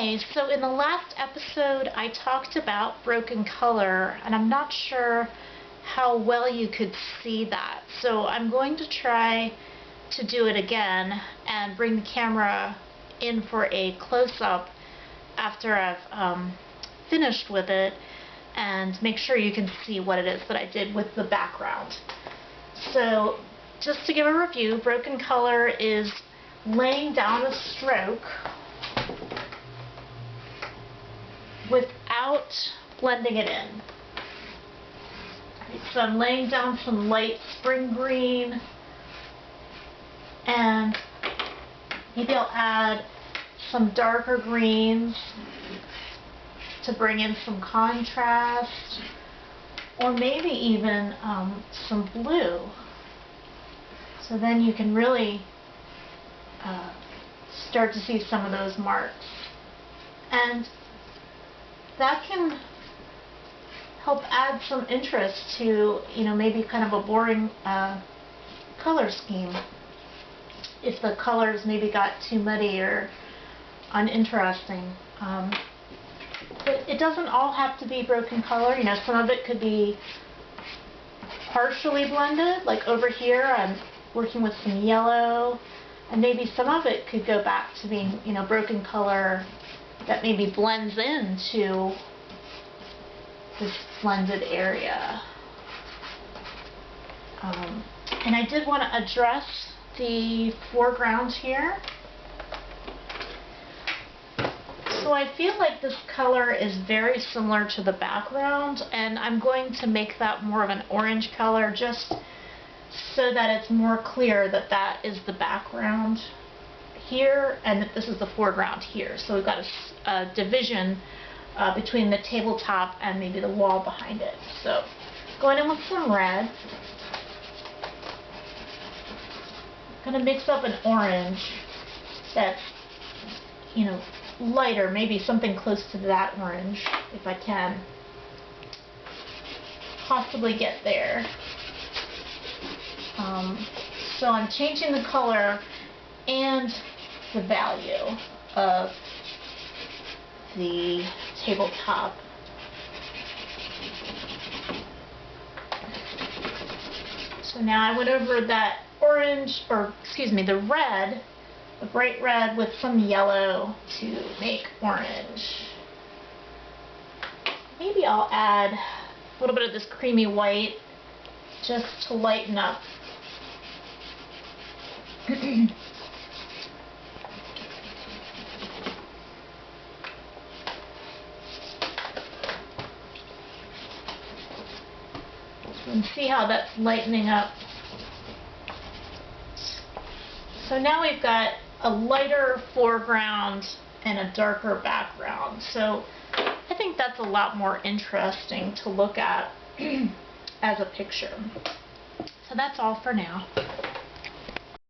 Hey, so in the last episode I talked about broken color, and I'm not sure how well you could see that. So I'm going to try to do it again and bring the camera in for a close-up after I've finished with it, and make sure you can see what it is that I did with the background. So just to give a review, broken color is laying down a stroke without blending it in. So I'm laying down some light spring green, and maybe I'll add some darker greens to bring in some contrast, or maybe even some blue. So then you can really start to see some of those marks. And that can help add some interest to, maybe kind of a boring color scheme. If the colors maybe got too muddy or uninteresting. But it doesn't all have to be broken color. Some of it could be partially blended. Like over here, I'm working with some yellow, and maybe some of it could go back to being, broken color that maybe blends into this blended area. And I did want to address the foreground here. So I feel like this color is very similar to the background, and I'm going to make that more of an orange color just so that it's more clear that that is the background here and that this is the foreground here. So we've got a division between the tabletop and maybe the wall behind it. So going in with some red. I'm going to mix up an orange that's, lighter, maybe something close to that orange, if I can possibly get there. So I'm changing the color and the value of the tabletop. So now I went over that orange, or excuse me, the red, the bright red with some yellow to make orange. Maybe I'll add a little bit of this creamy white just to lighten up. And see how that's lightening up. So now we've got a lighter foreground and a darker background. So I think that's a lot more interesting to look at as a picture. So that's all for now.